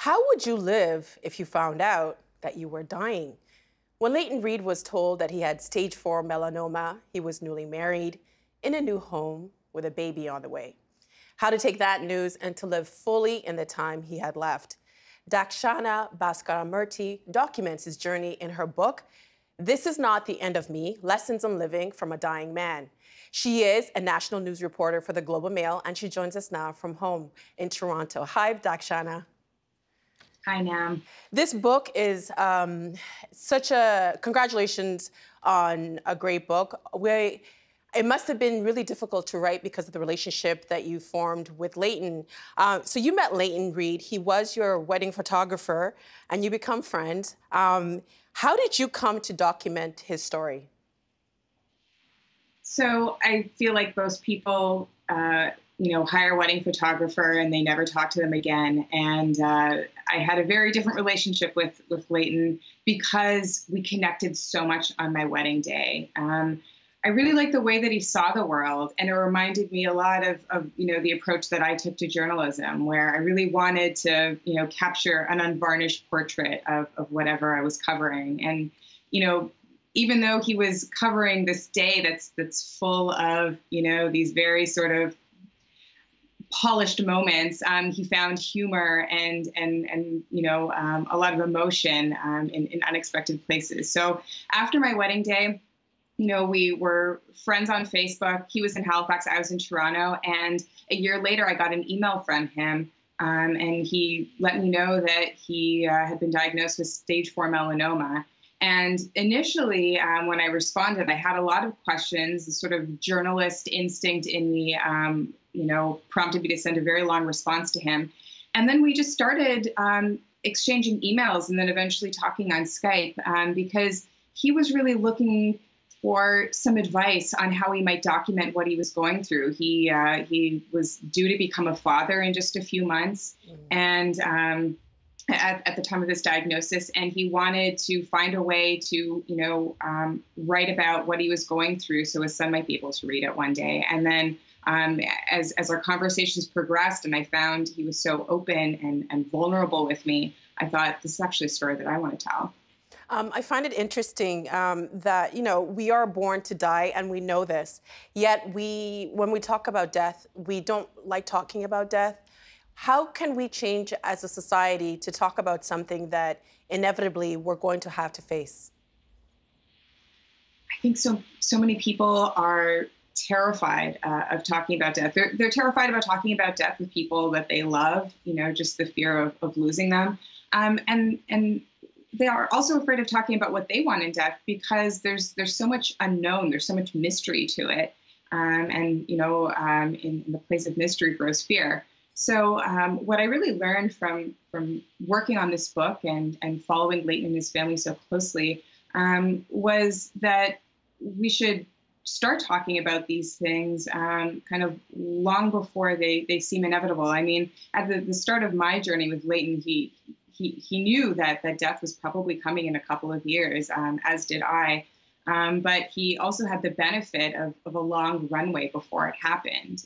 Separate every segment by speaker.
Speaker 1: How would you live if you found out that you were dying? When Layton Reid was told that he had stage 4 melanoma, he was newly married, in a new home, with a baby on the way. How to take that news and to live fully in the time he had left. Dakshana Bascaramurty documents his journey in her book, This Is Not the End of Me, Lessons on Living from a Dying Man. She is a national news reporter for the Globe and Mail, and she joins us now from home in Toronto. Hi, Dakshana.
Speaker 2: Hi, Nam.
Speaker 1: This book is congratulations on a great book. It must have been really difficult to write because of the relationship that you formed with Layton. So you met Layton Reid. He was your wedding photographer, and you become friends. How did you come to document his story?
Speaker 2: So I feel like most people, hire a wedding photographer and they never talk to them again. And I had a very different relationship with Layton because we connected so much on my wedding day. I really liked the way that he saw the world, and it reminded me a lot of the approach that I took to journalism, where I really wanted to, capture an unvarnished portrait of whatever I was covering. And, even though he was covering this day that's full of, these very sort of polished moments, he found humor and a lot of emotion in unexpected places. So after my wedding day, we were friends on Facebook. He was in Halifax, I was in Toronto, and a year later I got an email from him, and he let me know that he had been diagnosed with stage 4 melanoma. And initially, when I responded, I had a lot of questions. The sort of journalist instinct in me, prompted me to send a very long response to him. And then we just started exchanging emails and then eventually talking on Skype because he was really looking for some advice on how he might document what he was going through. He was due to become a father in just a few months, and at the time of this diagnosis, and he wanted to find a way to, write about what he was going through so his son might be able to read it one day. And then as our conversations progressed and I found he was so open and vulnerable with me, I thought, this is actually a story that I want to tell.
Speaker 1: I find it interesting that, we are born to die, and we know this. Yet when we talk about death, we don't like talking about death. How can we change as a society to talk about something that inevitably we're going to have to face?
Speaker 2: I think so many people are terrified of talking about death. They're terrified about talking about death with people that they love, just the fear of losing them. And they are also afraid of talking about what they want in death because there's so much unknown, there's so much mystery to it. In the place of mystery grows fear. So what I really learned from working on this book and following Layton and his family so closely was that we should start talking about these things kind of long before they seem inevitable. I mean, at the start of my journey with Layton, he knew that death was probably coming in a couple of years, as did I. But he also had the benefit of a long runway before it happened.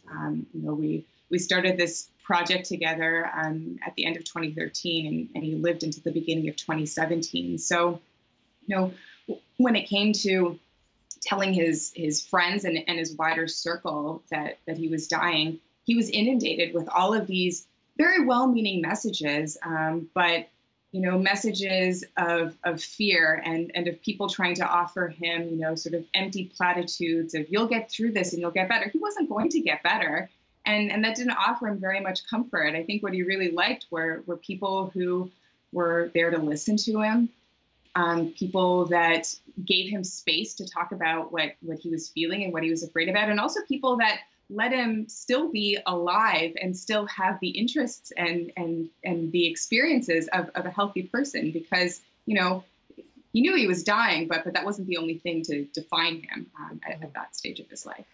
Speaker 2: We started this project together at the end of 2013, and he lived into the beginning of 2017. So, when it came to telling his friends and his wider circle that he was dying, he was inundated with all of these very well-meaning messages, but messages of fear and of people trying to offer him, sort of empty platitudes of you'll get through this and you'll get better. He wasn't going to get better. And that didn't offer him very much comfort. I think what he really liked were people who were there to listen to him, people that gave him space to talk about what he was feeling and what he was afraid about, and also people that let him still be alive and still have the interests and the experiences of a healthy person, because, he knew he was dying, but that wasn't the only thing to define him at that stage of his life.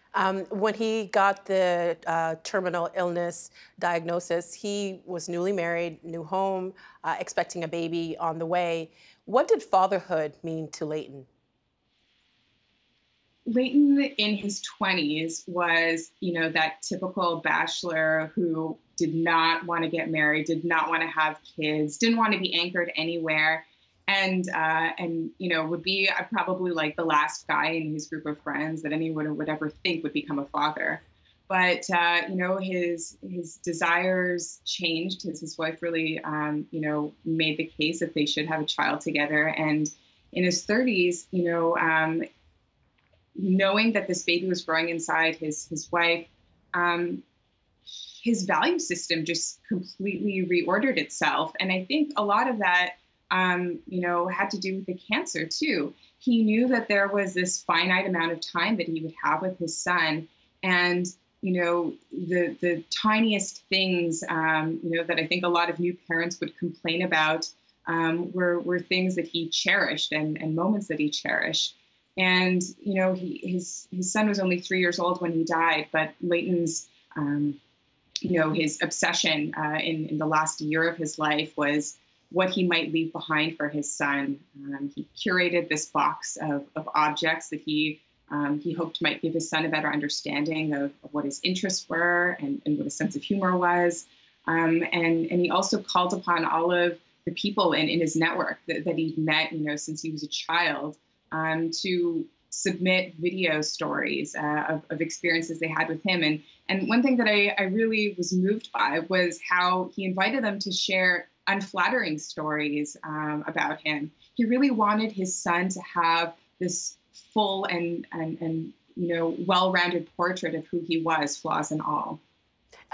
Speaker 1: When he got the terminal illness diagnosis, he was newly married, new home, expecting a baby on the way. What did fatherhood mean to Layton?
Speaker 2: Layton in his 20s was, that typical bachelor who did not want to get married, did not want to have kids, didn't want to be anchored anywhere, and would be probably like the last guy in his group of friends that anyone would ever think would become a father. But his desires changed. His wife really made the case that they should have a child together, and in his 30s, knowing that this baby was growing inside his wife, his value system just completely reordered itself. And I think a lot of that, had to do with the cancer too. He knew that there was this finite amount of time that he would have with his son. And, the tiniest things, that I think a lot of new parents would complain about were things that he cherished and moments that he cherished. And, his son was only 3 years old when he died, but Layton's, his obsession in the last year of his life was what he might leave behind for his son. He curated this box of objects that he hoped might give his son a better understanding of what his interests were and what his sense of humor was. And he also called upon all of the people in his network that he'd met, since he was a child, to submit video stories of experiences they had with him. And one thing that I really was moved by was how he invited them to share unflattering stories about him. He really wanted his son to have this full and well-rounded portrait of who he was, flaws and all.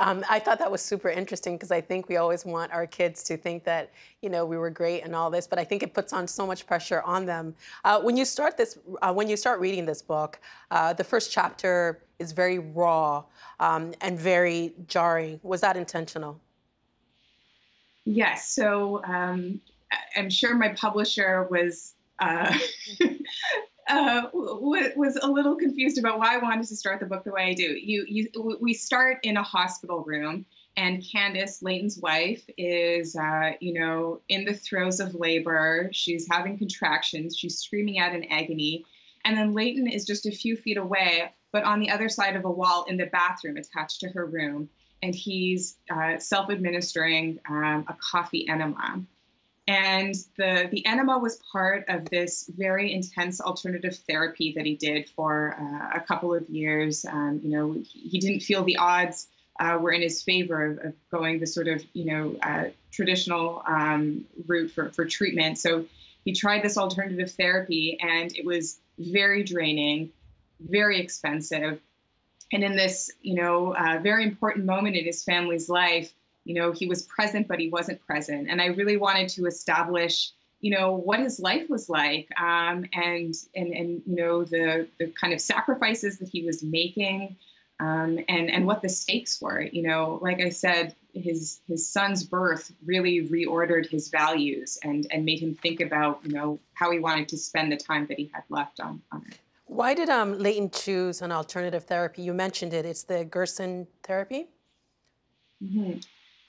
Speaker 1: I thought that was super interesting because I think we always want our kids to think that, we were great and all this, but I think it puts on so much pressure on them. When you start reading this book, the first chapter is very raw and very jarring. Was that intentional?
Speaker 2: Yes. So I'm sure my publisher was was a little confused about why I wanted to start the book the way I do. We start in a hospital room, and Candace, Layton's wife, is, in the throes of labor. She's having contractions. She's screaming out in agony. And then Layton is just a few feet away, but on the other side of a wall in the bathroom attached to her room. And he's self-administering a coffee enema. And the enema was part of this very intense alternative therapy that he did for a couple of years. He didn't feel the odds were in his favor of going the sort of, traditional route for treatment. So he tried this alternative therapy, and it was very draining, very expensive. And in this, very important moment in his family's life, he was present, but he wasn't present. And I really wanted to establish, what his life was like, and the kind of sacrifices that he was making, and what the stakes were. Like I said, his son's birth really reordered his values and made him think about, how he wanted to spend the time that he had left on it.
Speaker 1: Why did Layton choose an alternative therapy? You mentioned it. It's the Gerson therapy?
Speaker 2: Mm-hmm.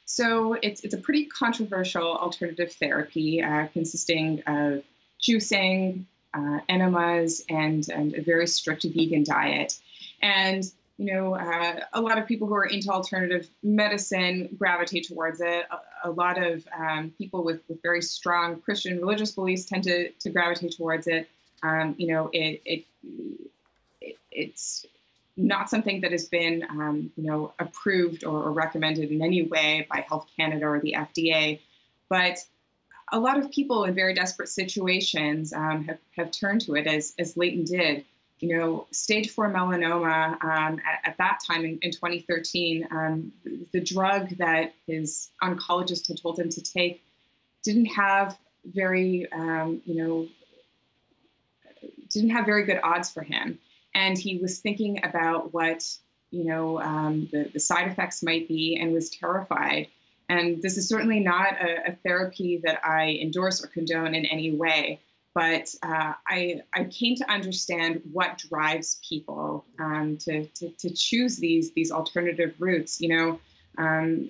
Speaker 2: So it's a pretty controversial alternative therapy consisting of juicing, enemas, and a very strict vegan diet. And, a lot of people who are into alternative medicine gravitate towards it. A lot of people with very strong Christian religious beliefs tend to gravitate towards it. It's not something that has been, approved or recommended in any way by Health Canada or the FDA. But a lot of people in very desperate situations have turned to it, as Layton did. Stage 4 melanoma at that time in 2013, the drug that his oncologist had told him to take didn't have very, didn't have very good odds for him. And he was thinking about what, the side effects might be, and was terrified. And this is certainly not a therapy that I endorse or condone in any way. But I came to understand what drives people to choose these alternative routes. I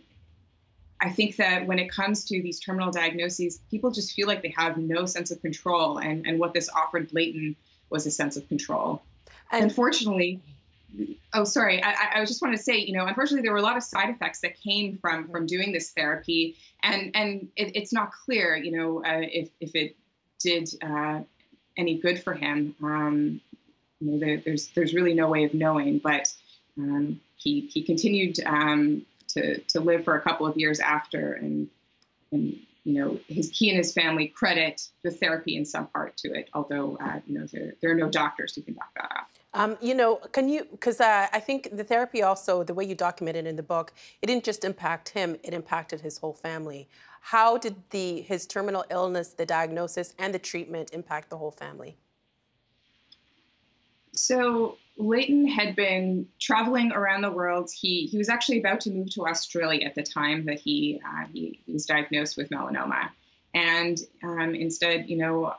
Speaker 2: think that when it comes to these terminal diagnoses, people just feel like they have no sense of control. And what this offered Layton was a sense of control.
Speaker 1: And
Speaker 2: unfortunately, oh, sorry. I just want to say, unfortunately, there were a lot of side effects that came from doing this therapy, and it's not clear, if it did any good for him. There's really no way of knowing, but he continued to live for a couple of years after, and he and his family credit the therapy in some part to it, although there are no doctors who can back that up.
Speaker 1: Can you, because I think the therapy also, the way you documented in the book, it didn't just impact him, it impacted his whole family. How did his terminal illness, the diagnosis, and the treatment impact the whole family?
Speaker 2: So Layton had been traveling around the world. He was actually about to move to Australia at the time that he was diagnosed with melanoma, and instead,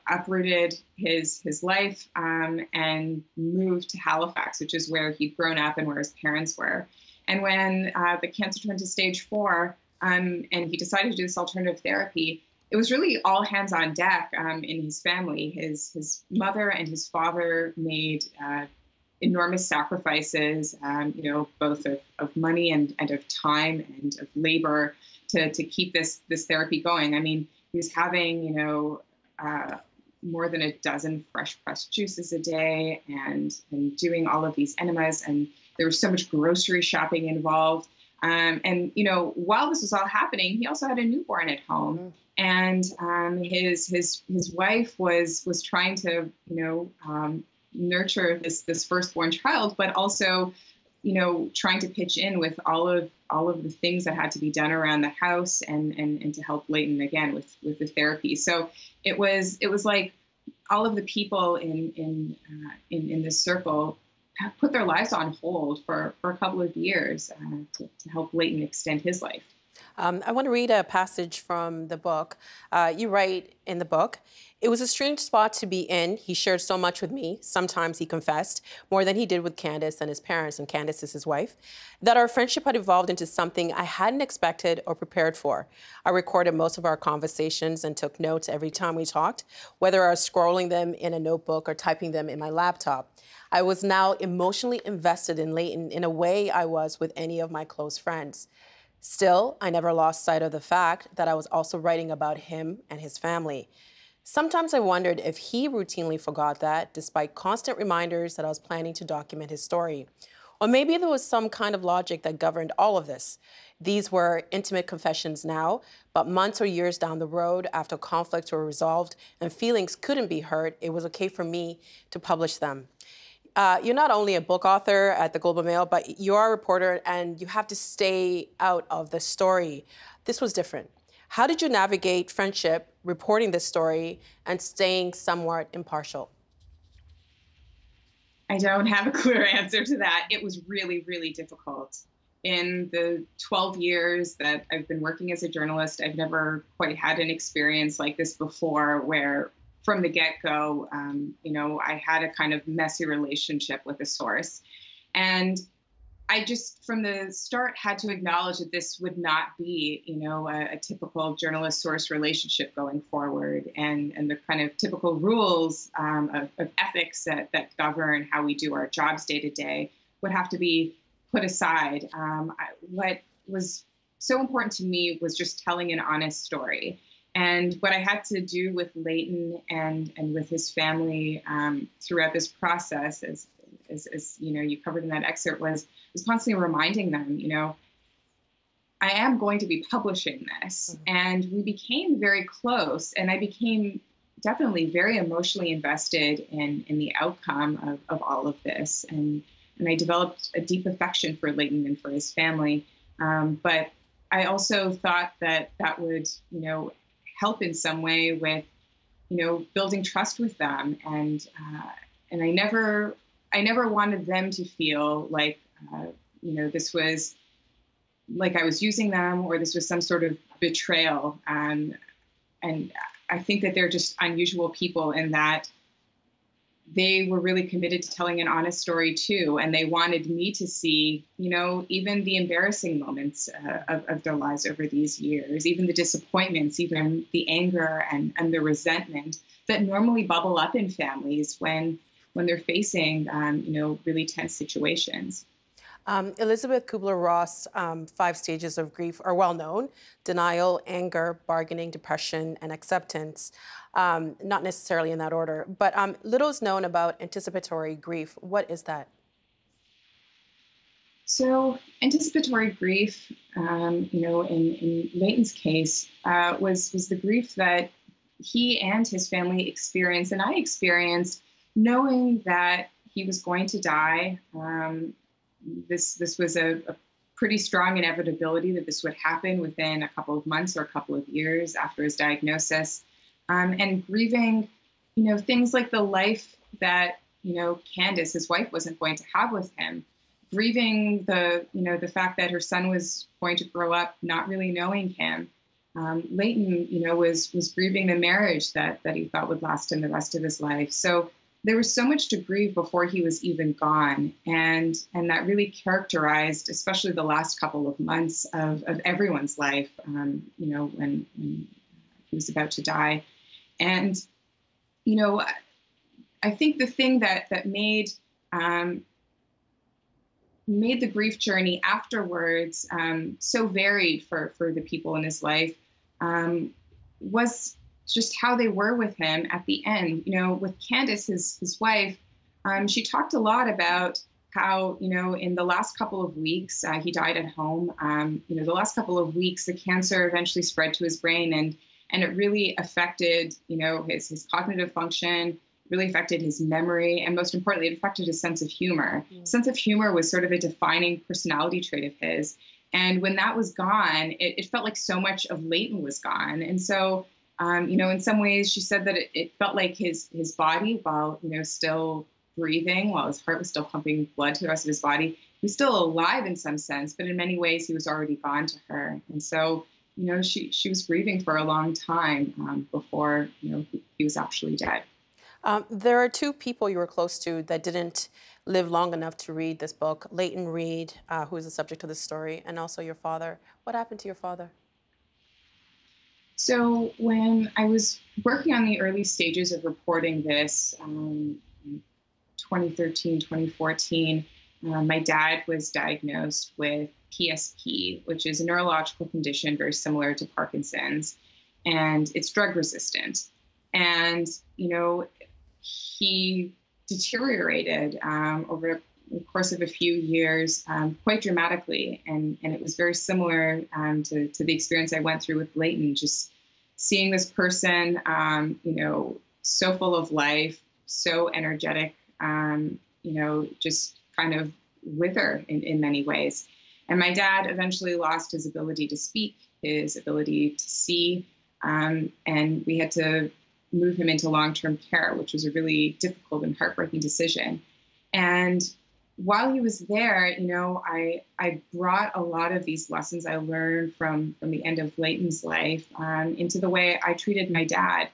Speaker 2: uprooted his life and moved to Halifax, which is where he'd grown up and where his parents were. And when the cancer turned to stage 4, and he decided to do this alternative therapy, it was really all hands on deck in his family. His mother and his father made enormous sacrifices, both of money and of time and of labor to keep this therapy going. I mean, he was having, more than a dozen fresh pressed juices a day and doing all of these enemas. And there was so much grocery shopping involved. And while this was all happening, he also had a newborn at home. And his wife was trying to, nurture this firstborn child, but also, trying to pitch in with all of the things that had to be done around the house and to help Layton again with the therapy. So it was like all of the people in this circle put their lives on hold for a couple of years to help Layton extend his life.
Speaker 1: I want to read a passage from the book. You write in the book, "It was a strange spot to be in. He shared so much with me. Sometimes he confessed, more than he did with Candace and his parents, and Candace is his wife, that our friendship had evolved into something I hadn't expected or prepared for. I recorded most of our conversations and took notes every time we talked, whether I was scrolling them in a notebook or typing them in my laptop. I was now emotionally invested in Layton in a way I was with any of my close friends. Still, I never lost sight of the fact that I was also writing about him and his family. Sometimes I wondered if he routinely forgot that, despite constant reminders that I was planning to document his story. Or maybe there was some kind of logic that governed all of this. These were intimate confessions now, but months or years down the road, after conflicts were resolved and feelings couldn't be hurt, it was okay for me to publish them." You're not only a book author at the Globe and Mail, but you are a reporter and you have to stay out of the story. This was different. How did you navigate friendship, reporting this story, and staying somewhat impartial?
Speaker 2: I don't have a clear answer to that. It was really, really difficult. In the 12 years that I've been working as a journalist, I've never quite had an experience like this before, where from the get-go, I had a kind of messy relationship with a source. And I just, from the start, had to acknowledge that this would not be, a typical journalist-source relationship going forward. And the kind of typical rules of ethics that govern how we do our jobs day to day would have to be put aside. What was so important to me was just telling an honest story. And what I had to do with Layton and with his family throughout this process, as you covered in that excerpt, was constantly reminding them, I am going to be publishing this. Mm-hmm. And we became very close, and I became definitely very emotionally invested in the outcome of all of this. And I developed a deep affection for Layton and for his family. But I also thought that would, help in some way with, building trust with them. And I never wanted them to feel like, this was like I was using them, or this was some sort of betrayal. And I think that they're just unusual people in that they were really committed to telling an honest story too. And they wanted me to see, even the embarrassing moments of their lives over these years, even the disappointments, even the anger and the resentment that normally bubble up in families when when they're facing, really tense situations.
Speaker 1: Elizabeth Kubler-Ross' 5 stages of grief are well known: denial, anger, bargaining, depression, and acceptance. Not necessarily in that order, but little is known about anticipatory grief. What is that?
Speaker 2: So anticipatory grief, in Layton's case, was the grief that he and his family experienced, and I experienced, knowing that he was going to die. This was a pretty strong inevitability that this would happen within a couple of months or a couple of years after his diagnosis, and grieving, things like the life that Candace, his wife, wasn't going to have with him. Grieving the fact that her son was going to grow up not really knowing him. Layton, was grieving the marriage that he thought would last him the rest of his life. So there was so much to grieve before he was even gone, and that really characterized, especially the last couple of months of everyone's life. When he was about to die, and I think the thing that made the grief journey afterwards so varied for the people in his life was just how they were with him at the end. With Candace, his wife, she talked a lot about how, in the last couple of weeks, he died at home. The last couple of weeks, the cancer eventually spread to his brain, and it really affected, his cognitive function, really affected his memory, and most importantly, it affected his sense of humor. Sense of humor was sort of a defining personality trait of his. And when that was gone, it felt like so much of Layton was gone. And so, in some ways, she said that it felt like his body, while, still breathing, while his heart was still pumping blood to the rest of his body, he was still alive in some sense, but in many ways, he was already gone to her. And so, she was grieving for a long time before, he was actually dead.
Speaker 1: There are 2 people you were close to that didn't live long enough to read this book: Layton Reid, who is the subject of this story, and also your father. What happened to your father?
Speaker 2: So when I was working on the early stages of reporting this, 2013, 2014, my dad was diagnosed with PSP, which is a neurological condition very similar to Parkinson's, and it's drug resistant. And, he deteriorated over the course of a few years quite dramatically. And it was very similar to the experience I went through with Layton, just seeing this person, so full of life, so energetic, just kind of wither in many ways. And my dad eventually lost his ability to speak, his ability to see, and we had to move him into long-term care, which was a really difficult and heartbreaking decision. And while he was there, I brought a lot of these lessons I learned from the end of Layton's life into the way I treated my dad.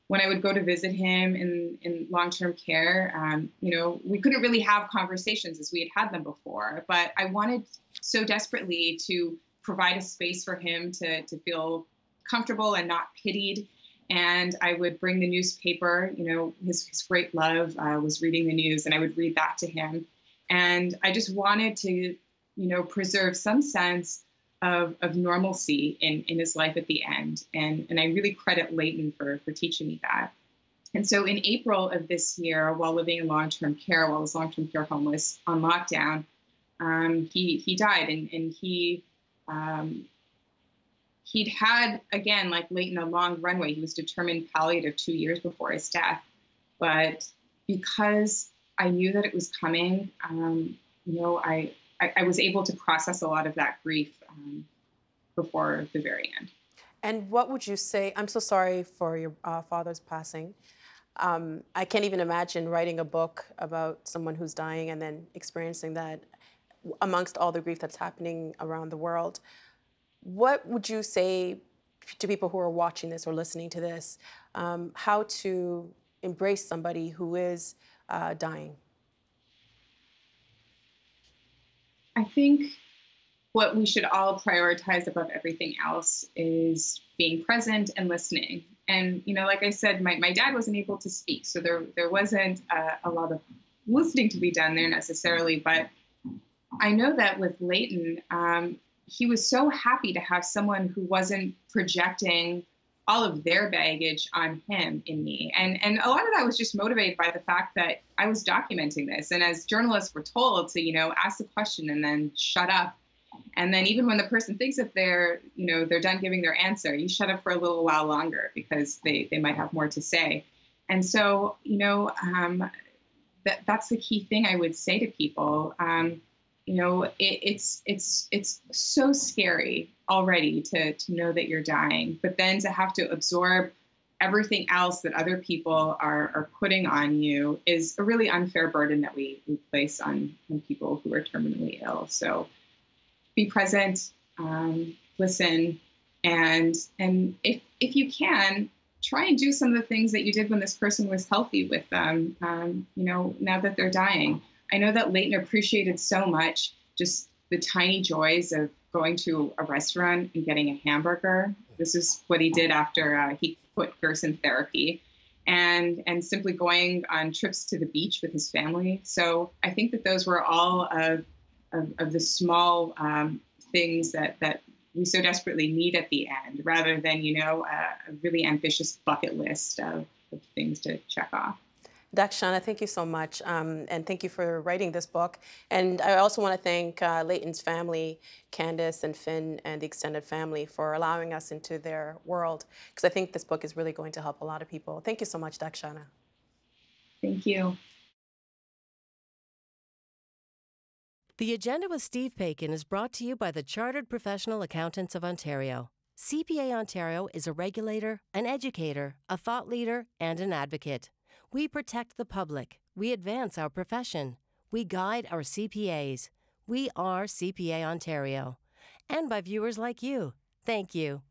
Speaker 2: When I would go to visit him in long-term care, we couldn't really have conversations as we had them before, but I wanted so desperately to provide a space for him to feel comfortable and not pitied. And I would bring the newspaper, his great love was reading the news, and I would read that to him. And I just wanted to, preserve some sense of normalcy in his life at the end. And I really credit Layton for teaching me that. And so in April of this year, while living in long-term care, while his long-term care home was on lockdown, he died. And he'd had, again, like Layton, a long runway. He was determined palliative 2 years before his death. But because I knew that it was coming, I was able to process a lot of that grief before the very end.
Speaker 1: And what would you say? I'm so sorry for your father's passing. I can't even imagine writing a book about someone who's dying and then experiencing that amongst all the grief that's happening around the world. What would you say to people who are watching this or listening to this, how to embrace somebody who is dying?
Speaker 2: I think what we should all prioritize above everything else is being present and listening. And, like I said, my dad wasn't able to speak. So there wasn't a lot of listening to be done there necessarily. But I know that with Layton, he was so happy to have someone who wasn't projecting all of their baggage on him in me. And a lot of that was just motivated by the fact that I was documenting this. And as journalists were told to, ask the question and then shut up. And then even when the person thinks that they're done giving their answer, you shut up for a little while longer because they might have more to say. And so, that's the key thing I would say to people. It's so scary already to know that you're dying, but then to have to absorb everything else that other people are putting on you is a really unfair burden that we place on people who are terminally ill. So be present, listen, and if you can, try and do some of the things that you did when this person was healthy with them, now that they're dying. I know that Layton appreciated so much just the tiny joys of going to a restaurant and getting a hamburger. This is what he did after he quit Gerson therapy, and simply going on trips to the beach with his family. So I think that those were all of the small things that we so desperately need at the end, rather than, a really ambitious bucket list of things to check off.
Speaker 1: Dakshana, thank you so much, and thank you for writing this book. And I also want to thank Layton's family, Candace and Finn, and the extended family for allowing us into their world, because I think this book is really going to help a lot of people. Thank you so much, Dakshana.
Speaker 2: Thank you.
Speaker 3: The Agenda with Steve Paikin is brought to you by the Chartered Professional Accountants of Ontario. CPA Ontario is a regulator, an educator, a thought leader, and an advocate. We protect the public. We advance our profession. We guide our CPAs. We are CPA Ontario. And by viewers like you. Thank you.